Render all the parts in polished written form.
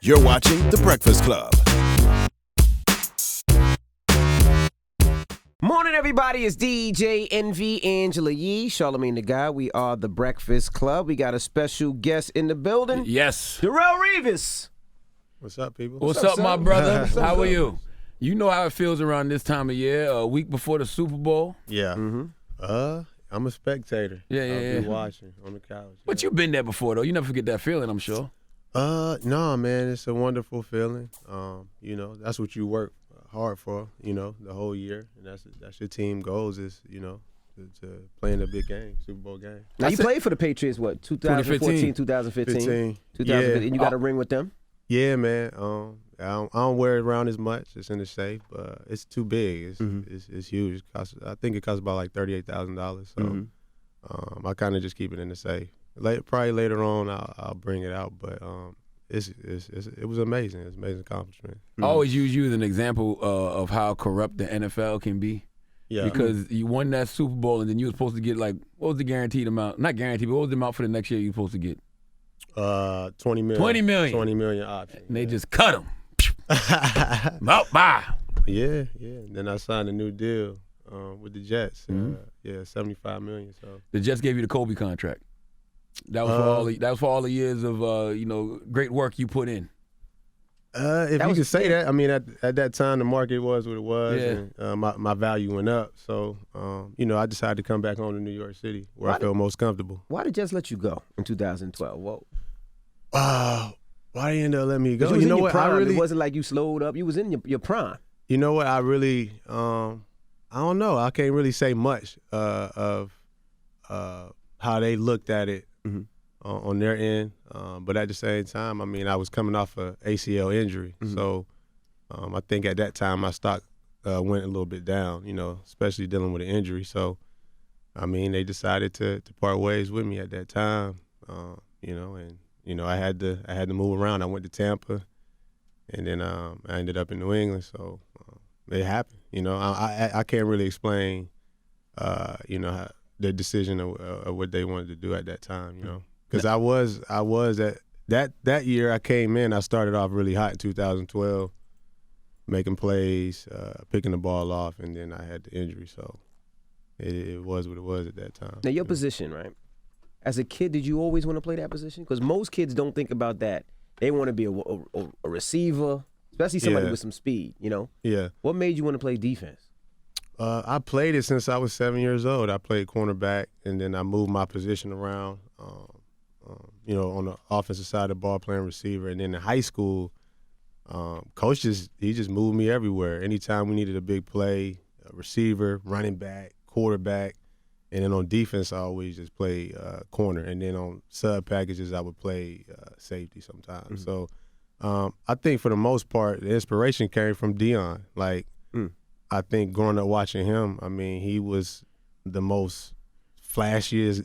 You're watching The Breakfast Club. Morning, everybody. It's DJ Envy, Angela Yee, Charlamagne the Guy. We are The Breakfast Club. We got a special guest in the building. Yes. Darrelle Revis. What's up, people? What's up, my brother? What's up, How are son? you? You know how it feels around this time of year, a week before the Super Bowl. Yeah. I'm a spectator. Yeah. I'll be watching on the couch. But you've been there before, though. You never forget that feeling, I'm sure. No, man, it's a wonderful feeling. That's what you work hard for, the whole year, and that's your team goals is, to play in a big game, Super Bowl game. Now, you played for the Patriots, what, 2014, 2015? 2015. You got a ring with them? Yeah, man. I don't wear it around as much. It's in the safe, but it's too big. It's huge. I think it costs about like $38,000. So I kind of just keep it in the safe. Probably later on I'll bring it out, but it was amazing. It's an amazing accomplishment. I always use you as an example of how corrupt the NFL can be. Yeah. Because you won that Super Bowl and then you were supposed to get what was the guaranteed amount? Not guaranteed, but what was the amount for the next year you were supposed to get? $20 million. 20 million. 20 million option. And they just cut them. Out, bye. Yeah. Then I signed a new deal with the Jets. $75 million. So The Jets gave you the Kobe contract. That was for all the years of great work you put in. If you could say that, I mean, at that time the market was what it was, Yeah. and my value went up. So I decided to come back home to New York City, where I felt most comfortable. Why did Jets let you go in 2012? Whoa. Why they ended up letting me go? You was in your what? prime. I really, It wasn't like you slowed up. You was in your prime. you know what? I really, I don't know. I can't really say much of how they looked at it. On their end, but at the same time, I mean, I was coming off a ACL injury, so I think at that time my stock went a little bit down, especially dealing with an injury. So, I mean, they decided to part ways with me at that time, and I had to move around. I went to Tampa, and then I ended up in New England. So it happened. I can't really explain, how the decision of what they wanted to do at that time. Because I was at that year I came in, I started off really hot in 2012, making plays, picking the ball off, and then I had the injury. So it was what it was at that time. Now, your position, right? As a kid, did you always want to play that position? Because most kids don't think about that. They want to be a receiver, especially somebody with some speed, Yeah. What made you want to play defense? I played it since I was 7 years old. I played cornerback, and then I moved my position around, on the offensive side of the ball, playing receiver. And then in high school, coach he just moved me everywhere. Anytime we needed a big play, a receiver, running back, quarterback, and then on defense, I always just play corner. And then on sub packages, I would play safety sometimes. So I think for the most part, the inspiration came from Deion. I think growing up watching him, I mean, he was the most flashiest,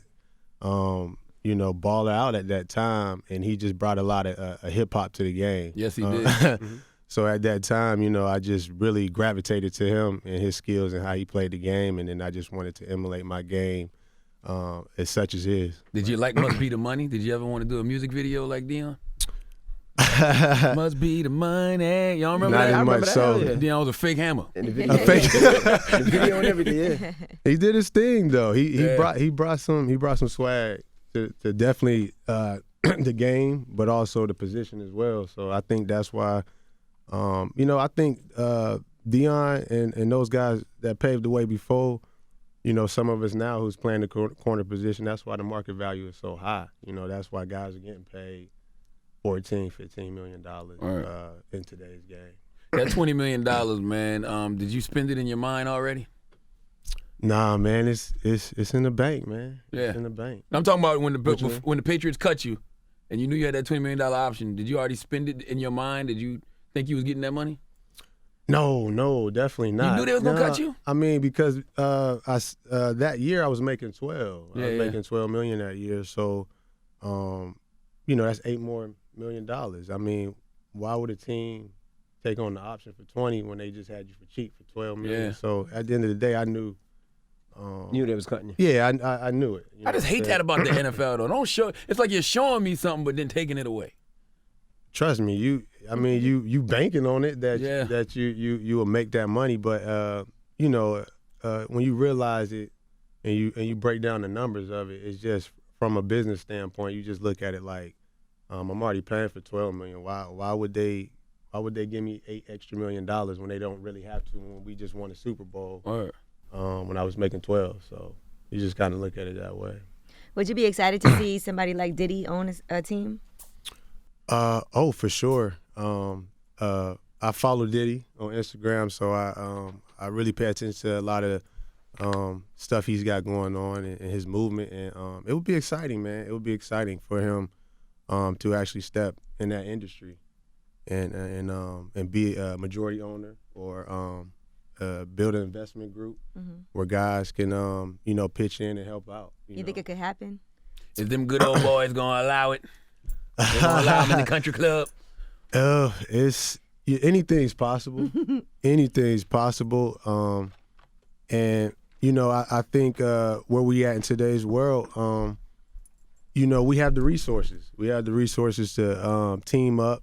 baller out at that time, and he just brought a lot of hip hop to the game. Yes, he did. So at that time, I just really gravitated to him and his skills and how he played the game, and then I just wanted to emulate my game as such as his. Did you like Must Be the Money? Did you ever want to do a music video like Deion? Must be the money. Y'all remember Not that? as much so. Yeah. Deion was a fake hammer. In the video, The video and everything, yeah. He did his thing though. He brought some swag to definitely the game, but also the position as well. So I think that's why, I think Deion and those guys that paved the way before, some of us now who's playing the corner position. That's why the market value is so high. That's why guys are getting paid $14-15 million in today's game. That $20 million, man. Did you spend it in your mind already? Nah, man, it's in the bank, man. Yeah. It's in the bank. I'm talking about when the Patriots cut you, and you knew you had that $20 million option. Did you already spend it in your mind? Did you think you was getting that money? No, definitely not. You knew they was gonna cut you? I mean, because that year I was making 12. I was Yeah. making $12 million that year. So, that's $8 more million. I mean, why would a team take on the option for 20 when they just had you for cheap for 12 million? Yeah. So at the end of the day, I knew. Knew they was cutting you. Yeah, I knew it. I just hate that about the NFL though. Don't show. It's like you're showing me something, but then taking it away. Trust me, I mean, you banking on it that Yeah. that you will make that money, but you know, when you realize it and you break down the numbers of it, it's just from a business standpoint, you just look at it like, I'm already playing for $12 million. Why would they give me $8 extra million when they don't really have to? When we just won a Super Bowl, when I was making 12, so you just kind of look at it that way. Would you be excited to see somebody like Diddy own a team? Oh, for sure. I follow Diddy on Instagram, so I really pay attention to a lot of stuff he's got going on and his movement, and it would be exciting, man. It would be exciting for him to actually step in that industry and be a majority owner or build an investment group where guys can pitch in and help out. You think it could happen? Is them good old boys gonna allow it? They gonna allow him in the country club? Anything's possible. Anything's possible. And I think where we at in today's world, we have the resources. We have the resources to team up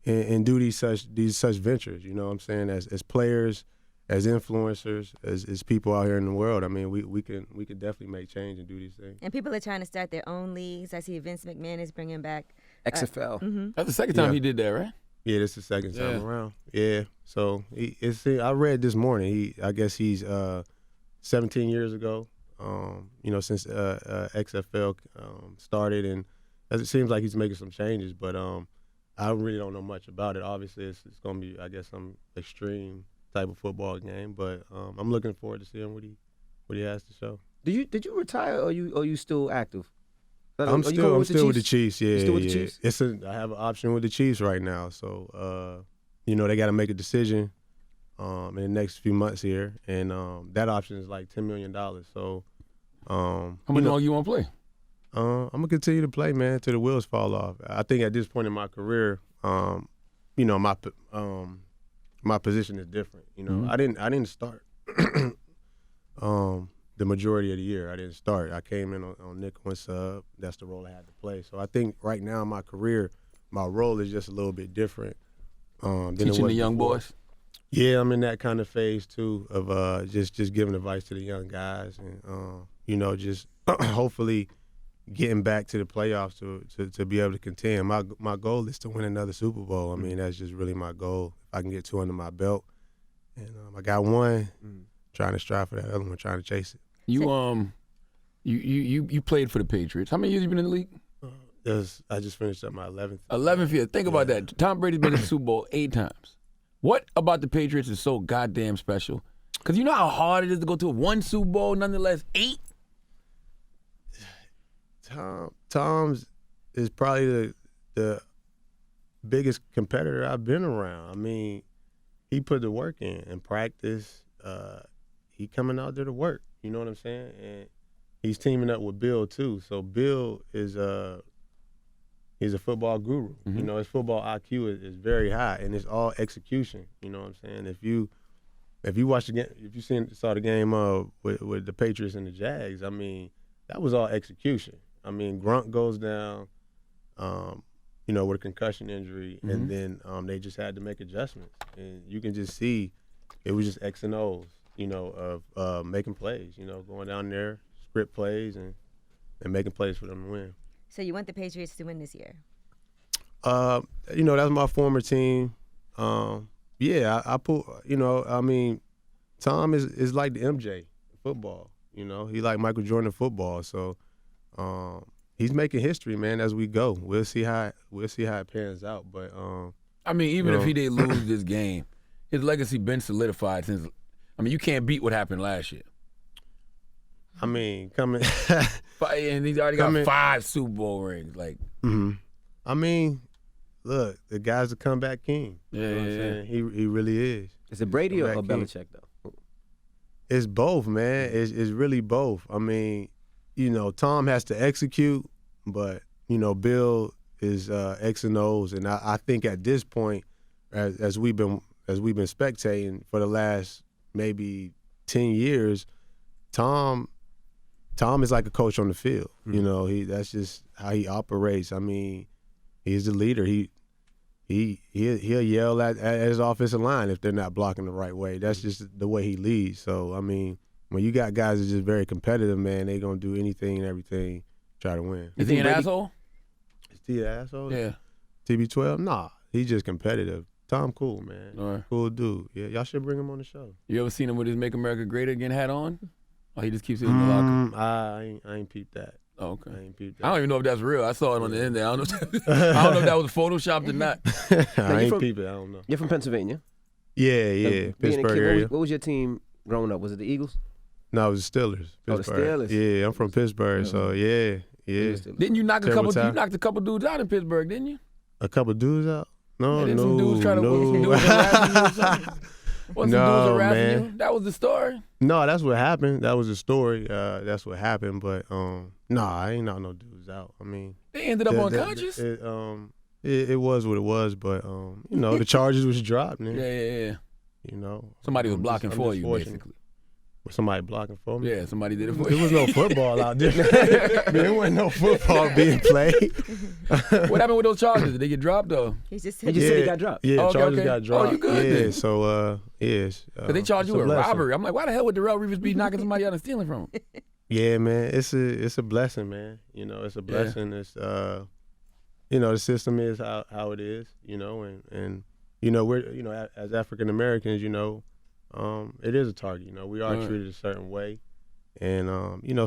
and do these such ventures. You know what I'm saying? As players, as influencers, as people out here in the world. I mean, we can definitely make change and do these things. And people are trying to start their own leagues. I see Vince McMahon is bringing back XFL. That's the second time he did that, right? Yeah, this is the second time around. Yeah, so I read this morning. I guess he's 17 years ago. Since XFL started, and as it seems like he's making some changes, but I really don't know much about it. Obviously, it's going to be, I guess, some extreme type of football game, but I'm looking forward to seeing what he has to show. Did you retire or you still active? I'm still with the Chiefs. Yeah, still with the Chiefs? I have an option with the Chiefs right now, so they got to make a decision in the next few months here, and that option is like $10 million. So, how much longer you want to play? I'm gonna continue to play, man, till the wheels fall off. I think at this point in my career, my position is different. I didn't start the majority of the year. I didn't start. I came in on nickel and sub. That's the role I had to play. So I think right now in my career, my role is just a little bit different. Teaching the young boys. Yeah, I'm in that kind of phase too of just giving advice to the young guys and just hopefully getting back to the playoffs to be able to contend. My goal is to win another Super Bowl. I mean, that's just really my goal. If I can get 2 under my belt, and I got one, trying to strive for that other one, trying to chase it. You played for the Patriots. How many years you been in the league? I just finished up my 11th. 11th year. Think about that. Tom Brady's been in the Super Bowl 8 times. What about the Patriots is so goddamn special? Because you know how hard it is to go to one Super Bowl, nonetheless 8? Tom's is probably the biggest competitor I've been around. I mean, he put the work in practice. He coming out there to work. You know what I'm saying? And he's teaming up with Bill too. So Bill is he's a football guru. Mm-hmm. His football IQ is very high, and it's all execution. You know what I'm saying? If you watch the game, if you saw the game with the Patriots and the Jags, I mean, that was all execution. I mean, Grunt goes down, with a concussion injury, and then they just had to make adjustments. And you can just see it was just X and O's, of making plays, going down there, script plays, and making plays for them to win. So you want the Patriots to win this year? That's my former team. I put, I mean, Tom is like the MJ football. He like Michael Jordan football. So he's making history, man, as we go. We'll see how it pans out. But I mean, even if he did lose this game, his legacy been solidified since. I mean, you can't beat what happened last year. I mean, coming and he's already got 5 Super Bowl rings. Like, I mean, look, the guy's a comeback king. Yeah. He really is. Is it Brady or Belichick though? It's both, man. It's really both. I mean, Tom has to execute, but Bill is X and O's, and I think at this point, as we've been spectating for the last maybe 10 years, Tom is like a coach on the field. That's just how he operates. I mean, he's the leader. he'll yell at his offensive line if they're not blocking the right way. That's just the way he leads. So I mean, when you got guys that's just very competitive, man, they gonna do anything and everything to try to win. Is he an asshole? Is he an asshole? Yeah. TB12? Nah, he's just competitive. Tom cool, man. All right. Cool dude. Yeah, y'all should bring him on the show. You ever seen him with his "Make America Great Again" hat on? Or he just keeps it in the locker? I ain't peeped that. Oh, okay. I ain't peeped that. I don't even know if that's real. I saw it on the internet. I don't know if that was photoshopped or not. I ain't peeped it. I don't know. You're from Pennsylvania. Yeah. Being a Pittsburgh kid, area. what was your team growing up? Was it the Eagles? No, it was the Steelers. Oh, the Pittsburgh. Steelers. Yeah, I'm from Pittsburgh, so yeah. Didn't you knock a Terrible couple? time. You knocked a couple dudes out in Pittsburgh, didn't you? A couple dudes out? No, Yeah, didn't no, some dudes try to no. some dudes harassing you or something? Wasn't some No, dudes harassing man. you? That was the story. No, that's what happened. That was the story. That's what happened. But I ain't knock no dudes out. I mean, They ended up unconscious. It was what it was. But the charges was dropped. Man. Yeah. You know, Somebody was blocking I'm for just you, fortunate. basically. Was somebody blocking for me? Yeah, somebody did it for There you. was no football out there. There wasn't no football being played. What happened with those charges? Did they get dropped though? He just He said just said he got dropped. Yeah, Oh, okay, charges okay. got dropped. Oh, you good Yeah, then. so yes. Cause they charged you it's a with blessing. robbery. I'm like, why the hell would Darrelle Revis be knocking somebody out and stealing from him? Yeah, man, it's a blessing, man. It's a blessing. It's the system is how it is, and we're as African Americans, it is a target. We are Right. treated a certain way, and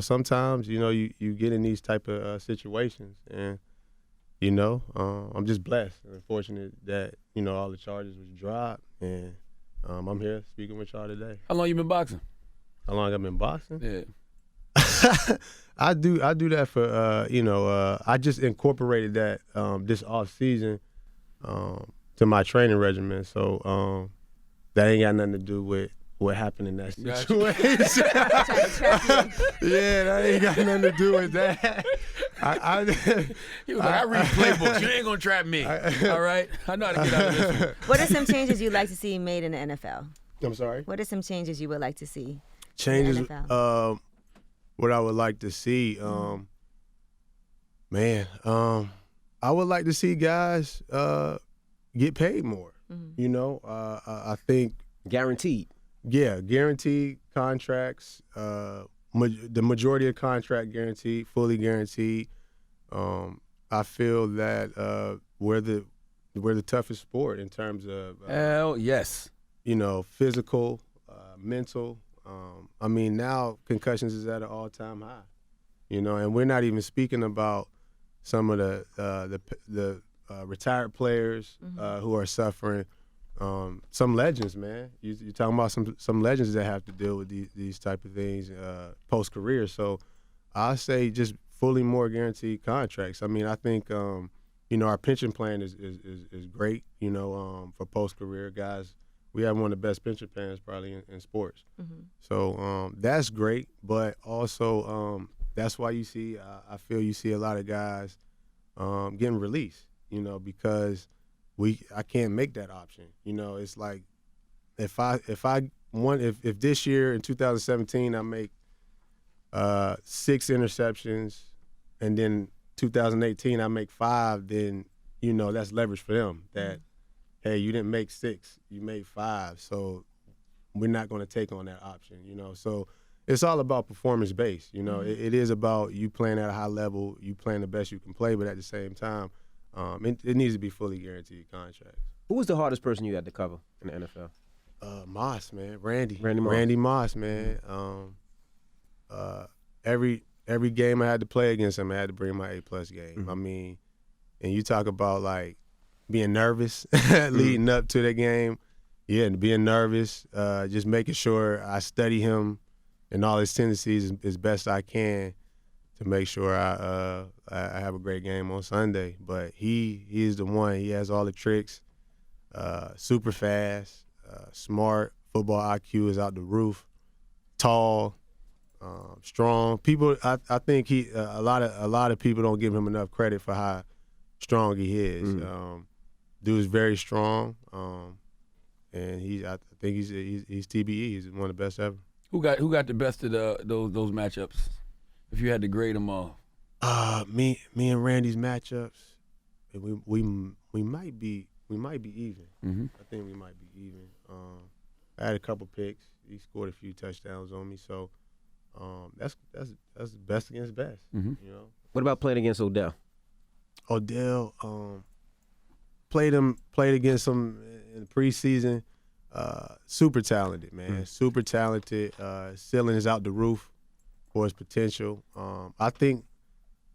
sometimes you get in these type of situations, and I'm just blessed and fortunate that all the charges was dropped, and I'm here speaking with y'all today. How long you been boxing? How long I've been boxing? Yeah. I do that for I just incorporated that this off season to my training regimen. So that ain't got nothing to do with what happened in that Gotcha. situation. Yeah, that ain't got nothing to do with that. He was like, I read playbooks. You ain't gonna trap me. All right? I know how to get out of this one. What are some changes you'd like to see made in the NFL? I'm sorry. What are some changes you would like to see? Changes. In the NFL? What I would like to see, I would like to see guys get paid more. I think Guaranteed. guaranteed contracts. The majority of contract guaranteed, fully guaranteed. I feel that we're the toughest sport in terms of Hell yes. physical, mental. Now concussions is at an all-time high, and we're not even speaking about some of the retired players who are suffering. Some legends, man. You're talking about some legends that have to deal with these type of things post-career. So I say just fully more guaranteed contracts. I think our pension plan is great. For post-career guys. We have one of the best pension plans probably in sports. So that's great, but also that's why I feel you see a lot of guys getting released, because I can't make that option. It's like if this year in 2017 I make 6 interceptions and then 2018 I make 5, then that's leverage for them that hey, you didn't make 6, you made 5, so we're not going to take on that option, So it's all about performance based, It is about you playing at a high level, you playing the best you can play, but at the same time, it needs to be fully guaranteed contracts. Who was the hardest person you had to cover in the NFL? Moss, man, Randy Moss. Moss, man. Every game I had to play against him, I had to bring my A+ game. And you talk about like being nervous leading up to the game. Yeah, and being nervous, just making sure I study him and all his tendencies as best I can to make sure I have a great game on Sunday. But he is the one. He has all the tricks, super fast, smart, football IQ is out the roof, tall, strong. People, I think a lot of people don't give him enough credit for how strong he is. Dude's very strong, and I think he's TBE. He's one of the best ever. Who got the best of those matchups? If you had to grade them all. Me and Randy's matchups, we might be we might be even. Mm-hmm. I think we might be even. I had a couple picks. He scored a few touchdowns on me, so that's best against best. Mm-hmm. You know. What about playing against Odell? Odell played against him in the preseason. Super talented, man. Super talented. Ceiling is out the roof for his potential. I think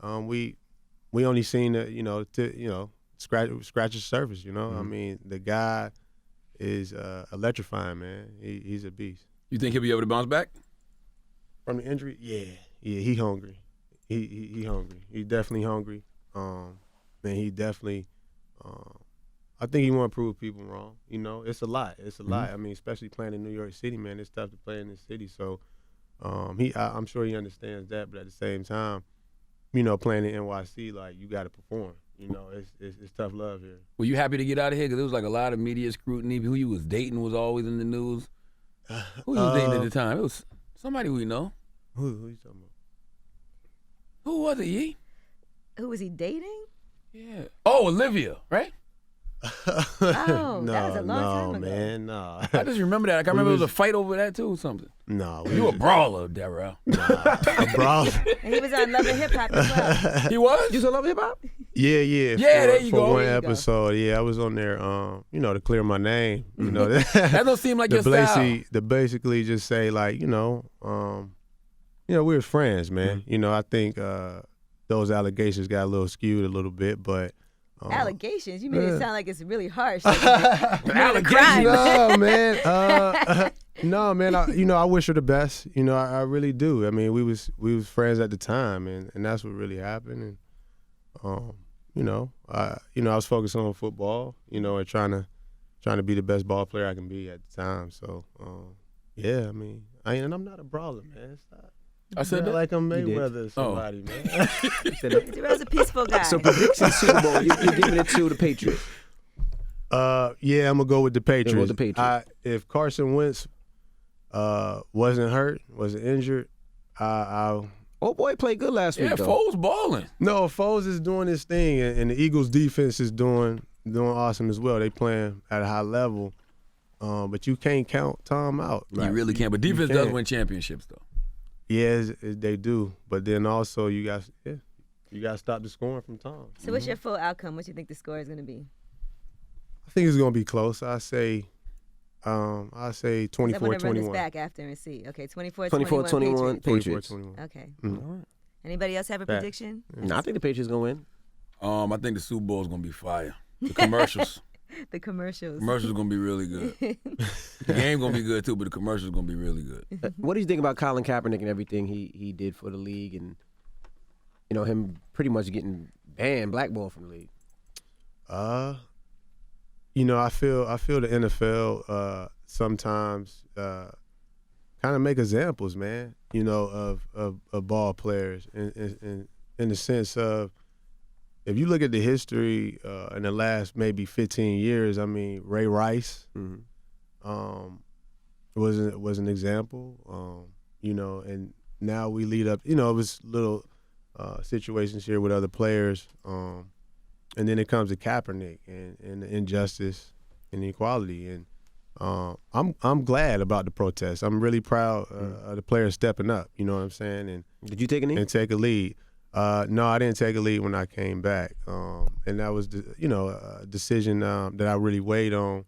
we only seen scratch the surface. You know, I mean, the guy is electrifying, man. He's a beast. You think he'll be able to bounce back? From the injury? Yeah. He hungry. He hungry. He definitely hungry. Man, he definitely. I think he want to prove people wrong. You know, it's a lot. It's a lot. I mean, especially playing in New York City, man. It's tough to play in this city. So, I'm sure he understands that. But at the same time, you know, playing in NYC, like, you got to perform. You know, it's tough love here. Were you happy to get out of here? Because there was like a lot of media scrutiny. Who you was dating was always in the news. Who you was dating at the time? It was somebody we know. Who you talking about? Who was it, Yee? Who was he dating? Yeah. Oh, Olivia, right? Oh, that was a long time ago. Man, no. I just remember that. I can remember there was a fight over that too or something. No. You a brawler, Darrelle. A brawler. And he was on Love and Hip Hop as well. He was? You still love hip hop? Yeah. Yeah, for, there you for go. one There you go. episode, yeah, I was on there, you know, to clear my name. You know, That don't seem like your style. To basically just say, like, you know, we were friends, man. You know, I think those allegations got a little skewed a little bit, but Allegations? You made it sound like it's really harsh. Allegations? No, man. No, man. I wish her the best. You know, I really do. I mean, we was friends at the time, and that's what really happened. And I was focused on football. You know, and trying to be the best ball player I can be at the time. So, yeah. I mean, and I'm not a brawler, man. Stop. I said that? Like I'm Mayweather or somebody, man. Darrelle's a peaceful guy. So prediction Super Bowl, you're giving it to the Patriots. Yeah, I'm gonna go with the Patriots. Go with the Patriots. If Carson Wentz wasn't hurt, wasn't injured, I'll. Oh boy, played good last Yeah, week though. Foles balling. No, Foles is doing his thing, and the Eagles' defense is doing awesome as well. They playing at a high level, but you can't count Tom out. You really can't. But defense does win championships, though. Yeah, they do. But then also you got to stop the scoring from Tom. So what's your full outcome? What do you think the score is going to be? I think it's going to be close. I say 24-21. I want to run this back after and see. Okay, 24-21 Patriots. 24-21. Okay. All right. Anybody else have a prediction? No, I think the Patriots gonna win. I think the Super Bowl is gonna be fire. The commercials. The commercials. Commercials gonna be really good. The game gonna be good too, but the commercials gonna be really good. What do you think about Colin Kaepernick and everything he did for the league, and him pretty much getting banned, blackballed from the league? I feel the NFL sometimes kind of make examples, man. Of ball players, in the sense of, if you look at the history in the last maybe 15 years, I mean, Ray Rice was an example. And now we lead up. It was little situations here with other players. And then it comes to Kaepernick and the injustice and inequality. And I'm glad about the protest. I'm really proud of the players stepping up. You know what I'm saying? And did you take a knee? And take a lead. No, I didn't take a lead when I came back. And that was a decision that I really weighed on.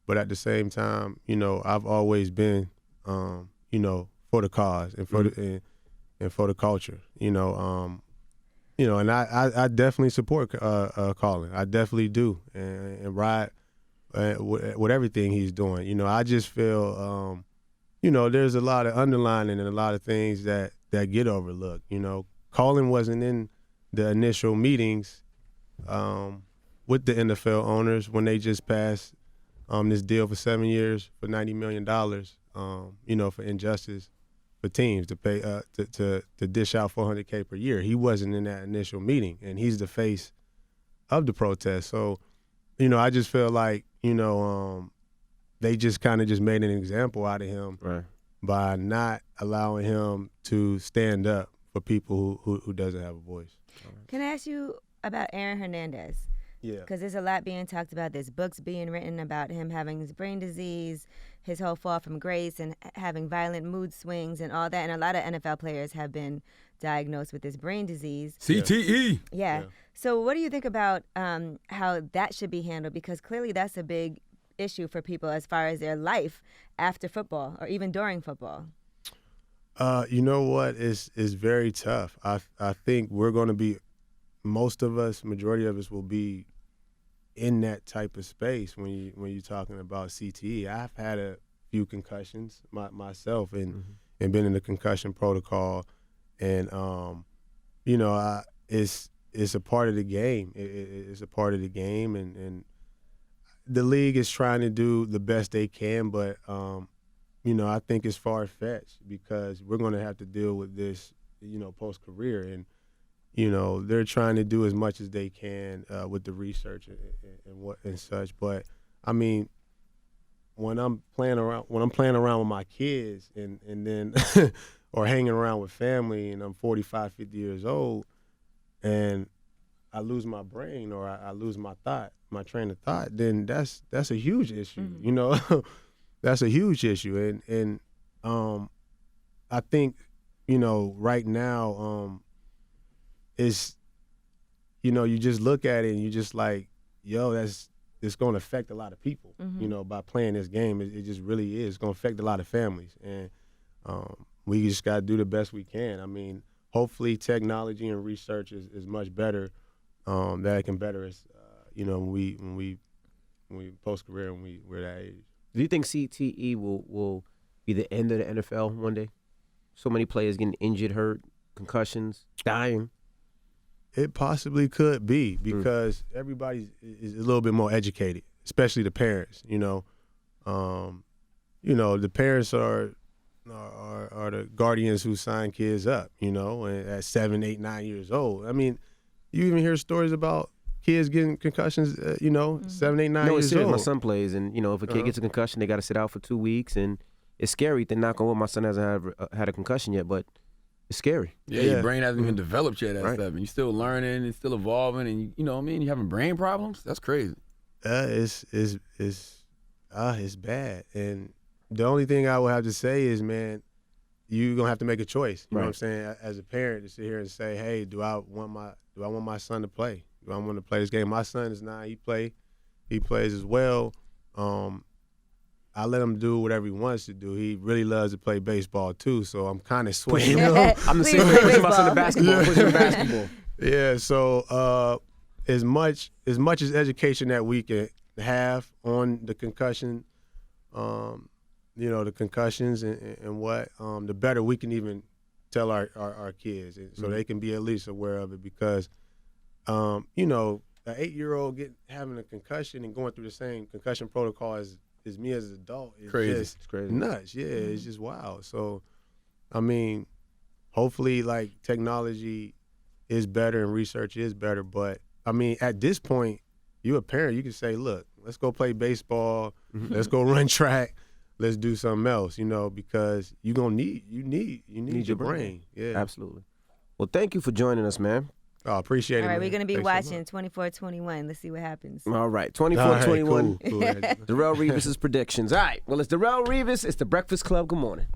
But at the same time, I've always been for the cause and for the culture. And I definitely support Colin. I definitely do, and ride with everything he's doing. I just feel, there's a lot of underlining and a lot of things that get overlooked. Colin wasn't in the initial meetings with the NFL owners when they just passed this deal for 7 years for $90 million, for injustice. For teams to pay to dish out $400K per year. He wasn't in that initial meeting, and he's the face of the protest. So, I just feel like they just kind of just made an example out of him by not allowing him to stand up for people who doesn't have a voice. Can I ask you about Aaron Hernandez? Yeah. Because there's a lot being talked about. There's books being written about him having his brain disease, his whole fall from grace, and having violent mood swings and all that. And a lot of NFL players have been diagnosed with this brain disease. CTE. Yeah. So what do you think about how that should be handled? Because clearly that's a big issue for people as far as their life after football or even during football. You know what? It's very tough. I think we're going to be, most of us, majority of us will be in that type of space when you're talking about CTE. I've had a few concussions myself and been in the concussion protocol, and it's a part of the game. It's a part of the game, and the league is trying to do the best they can, but I think it's far-fetched because we're going to have to deal with this, post-career, and they're trying to do as much as they can with the research and such. But I mean, when I'm playing around with my kids and then or hanging around with family, and I'm 45, 50 years old, and I lose my brain or I lose my train of thought, then that's a huge issue. That's a huge issue, and I think right now is you just look at it and you just like, it's going to affect a lot of people. By playing this game, it just really is. It's going to affect a lot of families, and we just got to do the best we can. I mean, hopefully technology and research is much better, that it can better us. When we post career and we're that age. Do you think CTE will be the end of the NFL one day? So many players getting injured, hurt, concussions, dying. It possibly could be because everybody is a little bit more educated, especially the parents. The parents are the guardians who sign kids up. And at 7, 8, 9 years old. I mean, you even hear stories about kids getting concussions, 7, 8, 9 No, years it's serious. old. My son plays, and if a kid gets a concussion, they got to sit out for 2 weeks, and it's scary. To knock on wood, my son hasn't had a concussion yet, but it's scary. Yeah, your brain hasn't even developed yet at Right. 7. You're still learning, it's still evolving, and you know what I mean? You're having brain problems? That's crazy. It's bad. And the only thing I would have to say is, man, you're gonna have to make a choice. You know what I'm saying? As a parent, to sit here and say, hey, do I want my son to play? Do I want to play this game? My son is 9. He plays as well. I let him do whatever he wants to do. He really loves to play baseball too, so I'm kind of swaying him. I'm the same way pushing my son to basketball. Pushing basketball. Yeah. So as much as education that we can have on the concussion, the concussions and what, the better we can even tell our kids, and so they can be at least aware of it, because an 8-year-old having a concussion and going through the same concussion protocol as me as an adult is crazy. Just It's crazy. nuts. Yeah, it's just wild. So, I mean, hopefully, like, technology is better and research is better. But I mean, at this point, you a parent, you can say, look, let's go play baseball, let's go run track, let's do something else, because you're gonna need your brain. Yeah, Absolutely. Well, thank you for joining us, man. I appreciate it. All right, man. we're going to be Thanks so watching 24-21. Let's see what happens. All right, much. All right, 24-21. cool. Darrelle Revis' predictions. All right, well, it's Darrelle Revis. It's the Breakfast Club. Good morning.